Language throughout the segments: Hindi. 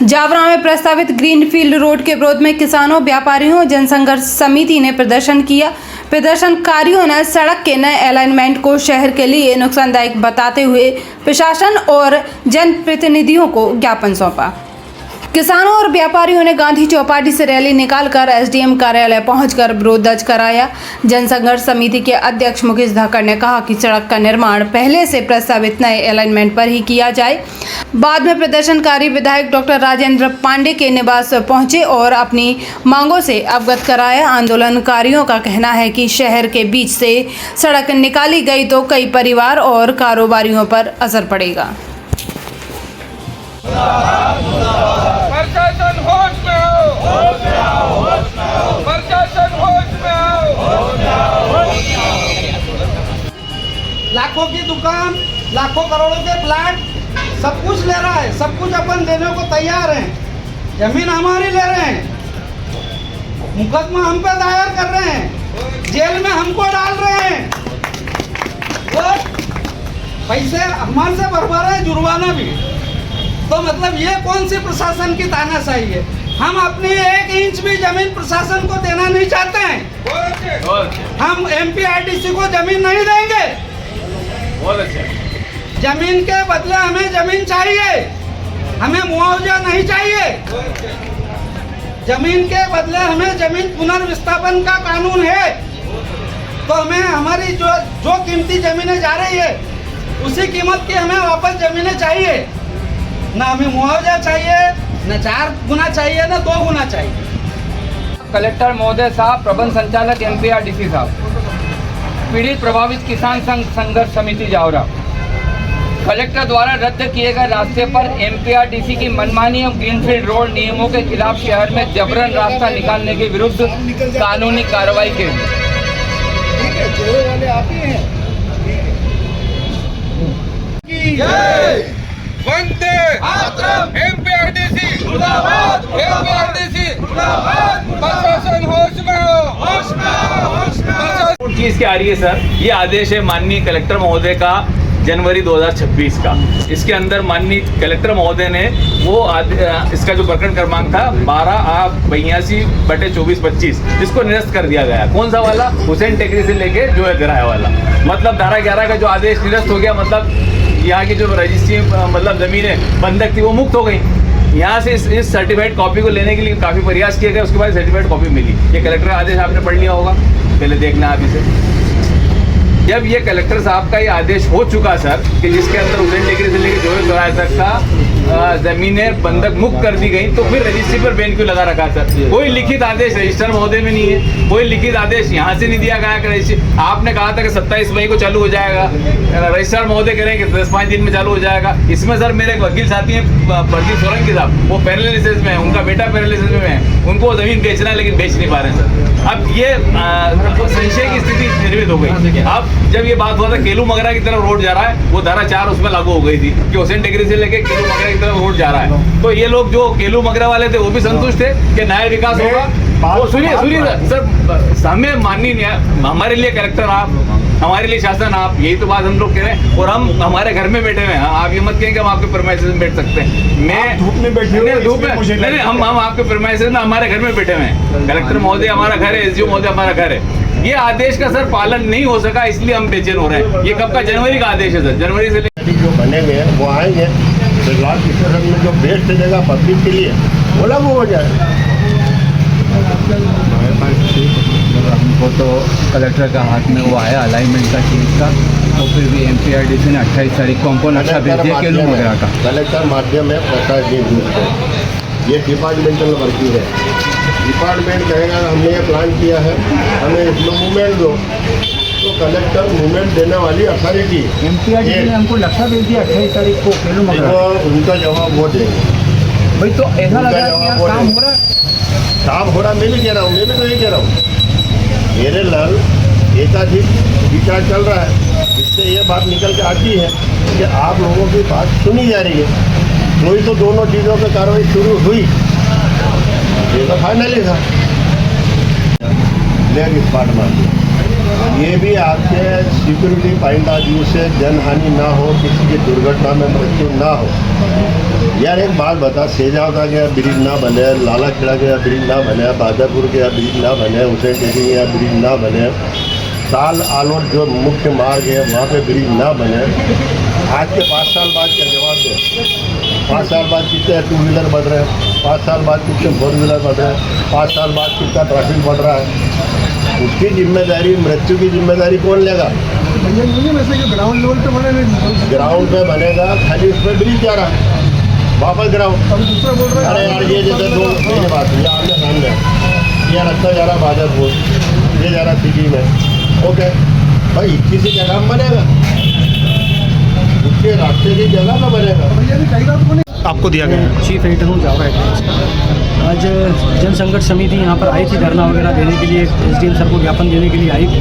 जावरा में प्रस्तावित ग्रीनफील्ड रोड के विरोध में किसानों, व्यापारियों, जनसंघर्ष समिति ने प्रदर्शन किया। प्रदर्शनकारियों ने सड़क के नए अलाइनमेंट को शहर के लिए नुकसानदायक बताते हुए प्रशासन और जनप्रतिनिधियों को ज्ञापन सौंपा। किसानों और व्यापारियों ने गांधी चौपाटी से रैली निकालकर एसडीएम कार्यालय पहुंचकर विरोध दर्ज कराया। जनसंघर्ष समिति के अध्यक्ष मुकेश धाकड़ ने कहा कि सड़क का निर्माण पहले से प्रस्तावित नए अलाइनमेंट पर ही किया जाए। बाद में प्रदर्शनकारी विधायक डॉक्टर राजेंद्र पांडे के निवास पहुंचे और अपनी मांगों से अवगत कराया। आंदोलनकारियों का कहना है कि शहर के बीच से सड़क निकाली गई तो कई परिवार और कारोबारियों पर असर पड़ेगा। प्रशासन होश में आओ, प्रशासन होश में आओ। लाखों की दुकान, लाखों करोड़ों के प्लाट, सब कुछ ले रहा है, सब कुछ अपन देने को तैयार हैं। जमीन हमारी ले रहे हैं, मुकदमा हम पे दायर कर रहे हैं, जेल में हमको डाल रहे हैं और पैसे हमारे से भरवा रहे हैं, जुर्माना भी। तो मतलब ये कौन सी प्रशासन की तानाशाही है? हम अपनी 1 इंच भी जमीन प्रशासन को देना नहीं चाहते हैं। हम एमपीआरडीसी को जमीन नहीं देंगे। जमीन के बदले हमें जमीन चाहिए, हमें मुआवजा नहीं चाहिए। जमीन के बदले हमें जमीन पुनर्विस्थापन का कानून है, तो हमें हमारी जो कीमती जमीनें जा रही है उसी कीमत की हमें वापस जमीनें चाहिए। ना हमें मुआवजा चाहिए, न 4 गुना चाहिए, न 2 गुना चाहिए। कलेक्टर महोदय साहब, प्रबंध संचालक एमपीआरडीसी साहब, पीड़ित प्रभावित किसान संघ संघर्ष समिति जावरा, कलेक्टर द्वारा रद्द किए गए रास्ते पर एमपीआरडीसी की मनमानी और ग्रीनफील्ड रोड नियमों के खिलाफ शहर में जबरन रास्ता निकालने के विरुद्ध कानूनी कार्रवाई के लिए वंदे एमपीआरडीसी मुर्दाबाद, एमपीआरडीसी मुर्दाबाद। प्रशासन होश में हो, होश में हो, होश में हो। चीज क्या आ रही है सर, ये आदेश है माननीय कलेक्टर महोदय का जनवरी 2026 का। इसके अंदर माननीय कलेक्टर महोदय ने वो इसका जो प्रकरण क्रमांक था 12/82/2425 इसको निरस्त कर दिया गया। कौन सा वाला? हुसैन टेकरी से लेके जो है किराया वाला, मतलब धारा 11 का जो आदेश निरस्त हो गया। मतलब यहाँ की जो रजिस्ट्री मतलब जमीनें बंधक थी वो मुक्त हो गई। यहाँ से इस सर्टिफाइड कॉपी को लेने के लिए काफ़ी प्रयास किए गए, उसके बाद सर्टिफाइड कॉपी मिली। ये कलेक्टर का आदेश आपने पढ़ लिया होगा, पहले देखना आप इसे। जब ये कलेक्टर साहब का ये आदेश हो चुका सर कि जिसके अंदर हुसैन टेकरी से लेकर जोहे चौराहे तक का जमीनें बंधक मुक्त कर दी गई, तो फिर रजिस्ट्री पर बैन क्यों लगा रखा सर? कोई लिखित आदेश रजिस्ट्रार महोदय में नहीं है, कोई लिखित आदेश यहाँ से नहीं दिया गया कि रजिस्ट्री। आपने कहा था कि 27 मई को चालू हो जाएगा, रजिस्ट्रार महोदय कह रहे हैं कि 10-5 दिन में चालू हो जाएगा। इसमें सर मेरे एक वकील साथी हैं प्रदीप सोलंकी साहब, वो पैरालिसिस में है, उनका बेटा पैरालिसिस में है, उनको जमीन बेचना है लेकिन बेच नहीं पा रहे सर। अब ये संशय की स्थिति निर्मित हो गई। अब जब ये बात हुआ था केलू मगरा की तरफ रोड जा रहा है, वो धारा 4 उसमें लागू हो गई थी कि हुसैन टेकरी से लेके केलू मगरा की तरफ रोड जा रहा है। तो ये लोग जो केलू मगरा वाले थे वो भी संतुष्ट थे कि न्याय विकास होगा। वो सुनिए सर, हमें माननीय न्याय, हमारे लिए कलेक्टर आप, हमारे लिए शासन आप, यही तो बात हम लोग कह रहे हैं। और हम हमारे घर में बैठे हुए हैं, आप ये मत कहें कि हम आपके प्रेमाइसेस में बैठ सकते हैं। मैं धूप में बैठे हुए, धूप में नहीं, हम आपके प्रेमाइसेस में हमारे घर में बैठे हुए हैं। कलेक्टर महोदय हमारा घर है, एसडीओ महोदय हमारा घर है। ये आदेश का सर पालन नहीं हो सका, इसलिए हम बेचैन हो रहे हैं। ये कब का? जनवरी का आदेश है सर, जनवरी से जो बने हुए हैं वो आएंगे, फिलहाल स्टेशन में जो बेस्ट जगह पब्लिक के लिए वो लागू हो जाए। हमको तो कलेक्टर का हाथ में वो आया अलाइनमेंट का चीज़ का, और फिर भी एमपीआरडीसी ने 28 तारीख को हमको नक्शा भेज दिया केलू वगैरह का। कलेक्टर माध्यम है प्रकाश जी दूर है, ये डिपार्टमेंटल वर्किंग है। डिपार्टमेंट कहेगा हमने ये प्लान किया है, हमें इसमें मूवमेंट दो, तो कलेक्टर मूवमेंट देने वाली अथॉरिटी। एमपीआरडीसी ने हमको नक्शा भेज दिया 28 तारीख को केलू वगैरह, उनका जवाब वो देंगे भाई। तो ऐसा लग रहा है कि काम हो रहा है, काम हो रहा। मैं भी कह रहा हूँ, मैं भी तो यही कह रहा हूँ। मेरे लाल एकाधिक विचार चल रहा है, जिससे ये बात निकल के आती है कि आप लोगों की बात सुनी जा रही है। तो दोनों चीज़ों पर कार्रवाई शुरू हुई, ये तो फाइनली था। लेकिन इस बात मान ये भी आपके सिक्योरिटी पॉइंट ऑफ व्यू से जनहानि ना हो, किसी की दुर्घटना में मृत्यु ना हो। यार एक बात बता, सेजावता गया ब्रिज ना बने, लाला खेड़ा गया ब्रिज ना बने, बादरपुर गया ब्रिज ना बने, हुसैन टेकरी गया ब्रिज ना बने, ताल आलोट जो मुख्य मार्ग है वहाँ पे ब्रिज ना बने। आज के 5 साल बाद क्या जवाब दे? 5 साल बाद कितने 2 व्हीलर बढ़ रहे हैं, 5 साल बाद कितने 4 व्हीलर बढ़ रहे हैं, 5 साल बाद कितना ट्रैफिक बढ़ रहा है। उसकी जिम्मेदारी, मृत्यु की जिम्मेदारी कौन लेगा? ग्राउंड लेवल पे बने, ग्राउंड पे बनेगा, खाली उस पर ब्रिज जा रहा है, वापस ग्राउंड। दूसरा बोल रहा अरे यार ये जैसे दो मेरी बात है, ये आमने सामने ये रास्ता जा रहा बादरपुर, ये जा रहा सिटी में, ओके भाई किसी जगह में बनेगा, उसके रास्ते की जगह में बनेगा। आपको दिया गया चीफ एडिटर हूँ जावरा एडिटर। आज जन संघर्ष समिति यहाँ पर आई थी धरना वगैरह देने के लिए, एसडीएम सर को ज्ञापन देने के लिए आई थी।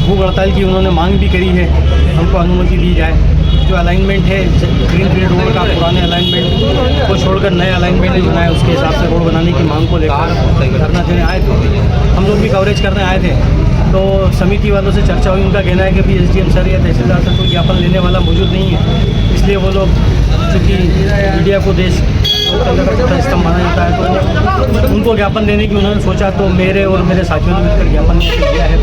भूख हड़ताल की उन्होंने मांग भी करी है, हमको अनुमति दी जाए। जो अलाइनमेंट है ग्रीन फील्ड रोड का, पुराने अलाइनमेंट को छोड़कर नए अलाइनमेंट जो बनाए उसके हिसाब से रोड बनाने की मांग को लेकर धरना देने आए थे। हम लोग भी कवरेज करने आए थे, तो समिति वालों से चर्चा हुई। उनका कहना है कि अभी एसडीएम सर या तहसीलदार सर कोई ज्ञापन लेने वाला मौजूद नहीं है, इसलिए वो लोग चूँकि मीडिया को देश का स्तंभ माना जाता है तो उनको ज्ञापन देने की उन्होंने सोचा, तो मेरे और मेरे साथियों ने मिलकर ज्ञापन दिया है।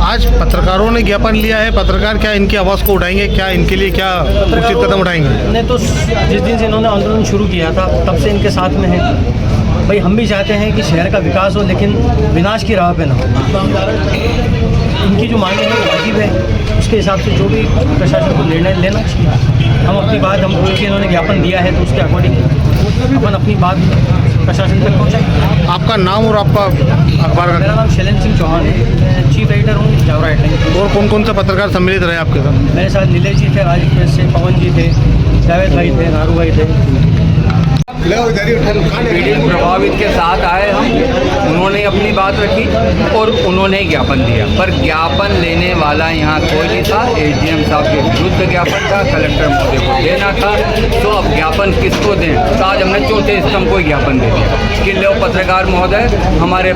आज पत्रकारों ने ज्ञापन लिया है, पत्रकार क्या इनकी आवाज़ को उठाएंगे, क्या इनके लिए क्या उचित कदम उठाएंगे? नहीं तो जिस दिन से इन्होंने आंदोलन शुरू किया था तब से इनके साथ में है। भाई हम भी चाहते हैं कि शहर का विकास हो, लेकिन विनाश की राह पे ना हो। इनकी जो मांगे हैं वो वाजिब है, उसके हिसाब से जो भी प्रशासन को निर्णय लेना चाहिए। हम अपनी बात, हम क्योंकि इन्होंने ज्ञापन दिया है तो उसके अकॉर्डिंग अपन अपनी बात प्रशासन तक पहुँचाएं। आपका नाम और आपका अखबार मेरा नाम शैलेंद्र सिंह चौहान है, मैं चीफ एडिटर हूँ जावरा एडिटर। और कौन कौन से पत्रकार सम्मिलित रहे आपके साथ? मेरे साथ नीलेश जी थे, राज प्रेस से पवन जी थे, जावेद भाई थे, नारू भाई थे। पीड़ित प्रभावित के साथ आए हम, उन्होंने अपनी बात रखी और उन्होंने ज्ञापन दिया, पर ज्ञापन लेने वाला यहाँ कोई नहीं था। एसडीएम साहब के विरुद्ध ज्ञापन था, कलेक्टर महोदय को देना था, तो अब ज्ञापन किसको दें? तो आज हमने चौथे स्तंभ को ज्ञापन दे दिया कि लो पत्रकार महोदय, हमारे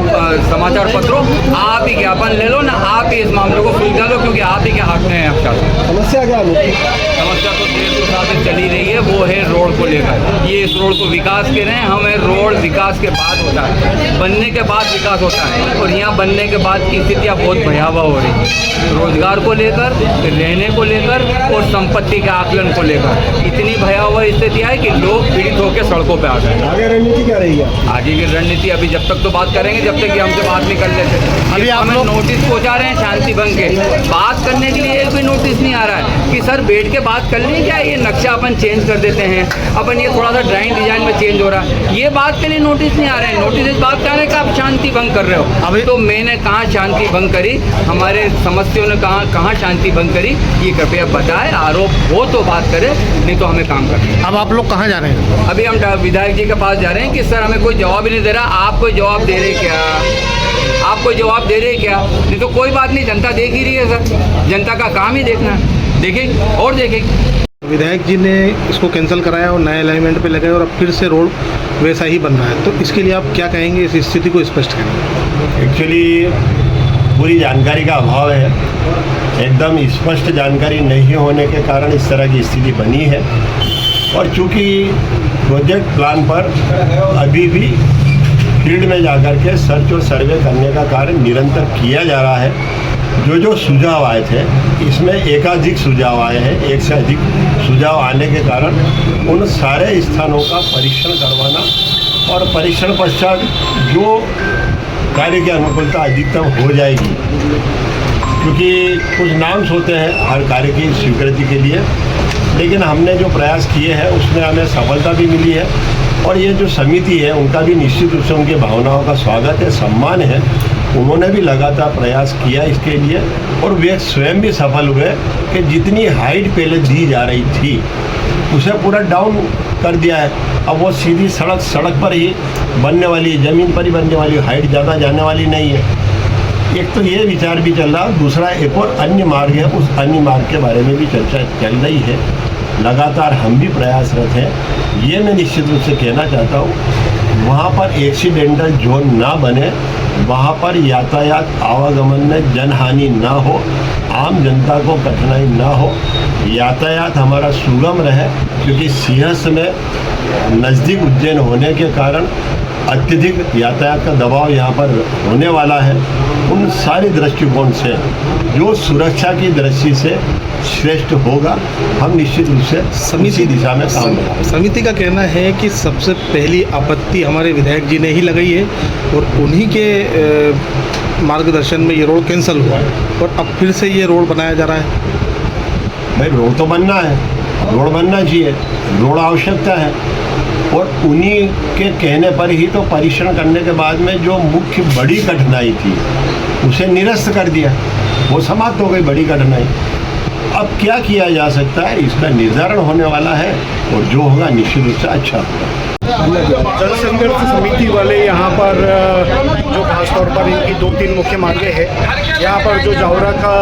समाचार पत्रों, आप ही ज्ञापन ले लो ना, आप ही इस मामले को सुलझा लो, क्योंकि आप ही के हाथ में है अब समस्या क्या है? समस्या तो देर के साथ चली रही है, वो है रोड को लेकर। ये इस रोड को विकास के रहे हैं, हमें रोड विकास के बाद होता है, बनने के बाद विकास होता है, और यहाँ बनने के बाद की स्थितियाँ बहुत भयावह हो रही है, रोजगार को लेकर, रहने को लेकर और संपत्ति के आकलन को लेकर इतनी भयावह स्थितियाँ है कि लोग पीड़ित होकर सड़कों पर आ गए। आगे रणनीति क्या रहेगी? आगे की रणनीति अभी जब तक तो बात करेंगे जब तक कि हमसे बात नहीं कर लेते। अभी आप हमें लोग नोटिस पहुँचा रहे हैं शांति भंग के, बात करने के लिए एक भी नोटिस नहीं आ रहा है कि सर बैठ के बात कर लें, क्या ये नक्शा अपन चेंज कर देते हैं, अपन ये थोड़ा सा ड्राइंग डिजाइन में चेंज हो रहा है, ये बात के लिए नोटिस नहीं आ रहे हैं। नोटिस इस बात का है कि आप शांति भंग कर रहे हो। अभी तो मैंने कहाँ शांति भंग करी, हमारे सदस्यों ने कहाँ शांति भंग करी, ये कृपया बताएं। आरोप हो तो बात करें, नहीं तो हमें काम करना है। अब आप लोग कहाँ जा रहे हैं? अभी हम विधायक जी के पास जा रहे हैं कि सर हमें कोई जवाब ही नहीं दे रहा, आप कोई जवाब दे रहे क्या? आप कोई जवाब दे रहे क्या? नहीं तो कोई बात नहीं, जनता देख ही रही है सर, जनता का काम ही देखना है, देखेगी और देखेगी। विधायक जी ने इसको कैंसिल कराया और नए अलाइनमेंट पे लगे और अब फिर से रोड वैसा ही बन रहा है, तो इसके लिए आप क्या कहेंगे, इस स्थिति को स्पष्ट करें? एक्चुअली पूरी जानकारी का अभाव है, एकदम स्पष्ट जानकारी नहीं होने के कारण इस तरह की स्थिति बनी है। और चूँकि प्रोजेक्ट प्लान पर अभी भी फील्ड में जाकर के सर्च और सर्वे करने का कार्य निरंतर किया जा रहा है। जो सुझाव आए थे, इसमें एकाधिक सुझाव आए हैं, एक से अधिक सुझाव आने के कारण उन सारे स्थानों का परीक्षण करवाना और परीक्षण पश्चात जो कार्य की अनुकूलता अधिकतम हो जाएगी, क्योंकि कुछ नाम्स होते हैं हर कार्य की स्वीकृति के लिए, लेकिन हमने जो प्रयास किए हैं उसमें हमें सफलता भी मिली है। और ये जो समिति है उनका भी निश्चित रूप से उनकी भावनाओं का स्वागत है, सम्मान है। उन्होंने भी लगातार प्रयास किया इसके लिए और वे स्वयं भी सफल हुए कि जितनी हाइट पहले दी जा रही थी उसे पूरा डाउन कर दिया है। अब वो सीधी सड़क पर ही बनने वाली, ज़मीन पर ही बनने वाली, हाइट ज़्यादा जाने वाली नहीं है। एक तो ये विचार भी चल रहा, दूसरा एक और अन्य मार्ग है, उस अन्य मार्ग के बारे में भी चर्चा चल रही है। लगातार हम भी प्रयासरत हैं। ये मैं निश्चित रूप से कहना चाहता हूँ, वहाँ पर एक्सीडेंटल जोन ना बने, वहाँ पर यातायात आवागमन में जनहानि ना हो, आम जनता को कठिनाई ना हो, यातायात हमारा सुगम रहे, क्योंकि सिंहस्थ में नज़दीक उज्जैन होने के कारण अत्यधिक यातायात का दबाव यहाँ पर होने वाला है। उन सारे दृष्टिकोण से जो सुरक्षा की दृष्टि से श्रेष्ठ होगा, हम निश्चित रूप से इसी दिशा में काम करेंगे। समिति का कहना है कि सबसे पहली आपत्ति हमारे विधायक जी ने ही लगाई है और उन्हीं के मार्गदर्शन में ये रोड कैंसिल हुआ है और अब फिर से ये रोड बनाया जा रहा है। भाई रोड तो बनना है, रोड बनना चाहिए, रोड आवश्यकता है, और उन्हीं के कहने पर ही तो परीक्षण करने के बाद में जो मुख्य बड़ी कठिनाई थी उसे निरस्त कर दिया, वो समाप्त हो गई बड़ी कठिनाई। अब क्या किया जा सकता है, इसका निर्धारण होने वाला है और जो होगा निश्चित रूप से अच्छा होगा। जन संघर्ष समिति वाले यहाँ पर जो खासतौर पर इनकी 2-3 मुख्य मांगे हैं, यहाँ पर जो जावरा का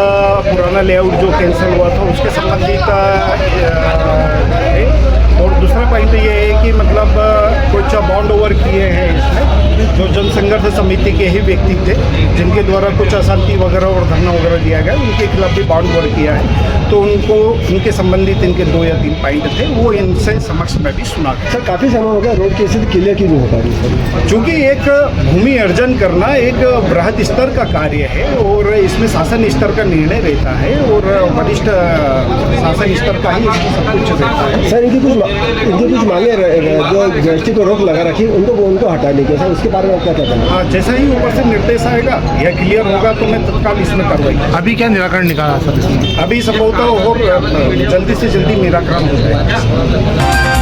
पुराना लेआउट जो कैंसिल हुआ था उसके संबंधित है, और दूसरा पॉइंट ये है कि मतलब कुछ बॉन्ड ओवर किए हैं इसमें, जो जन संघर्ष समिति के ही व्यक्ति थे जिनके द्वारा कुछ अशांति वगैरह और धरना वगैरह दिया गया, उनके खिलाफ भी बॉन्ड ओवर किया है। तो उनको उनके संबंधित इनके 2 या 3 पॉइंट थे, वो इनसे समक्ष में भी सुना गया। सर काफ़ी समय हो गया रोड की स्थिति क्लियर क्यों नहीं हो पा रही सर? चूँकि एक भूमि अर्जन करना एक बृहद स्तर का कार्य है और इसमें शासन स्तर का निर्णय रहता है और वरिष्ठ शासन स्तर का ही इसमें सब कुछ रहता है। सर इनकी कुछ मांगे जो जीएसटी को रोक लगा रखी उनको हटाने के, सर उसके बारे में क्या कहते हैं? हाँ, जैसा ही ऊपर से निर्देश आएगा या क्लियर होगा तो मैं तत्काल इसमें कार्रवाई। अभी क्या निराकरण निकाला सर इसमें? अभी संभवतः और जल्दी से जल्दी निराकरण हो जाएगा।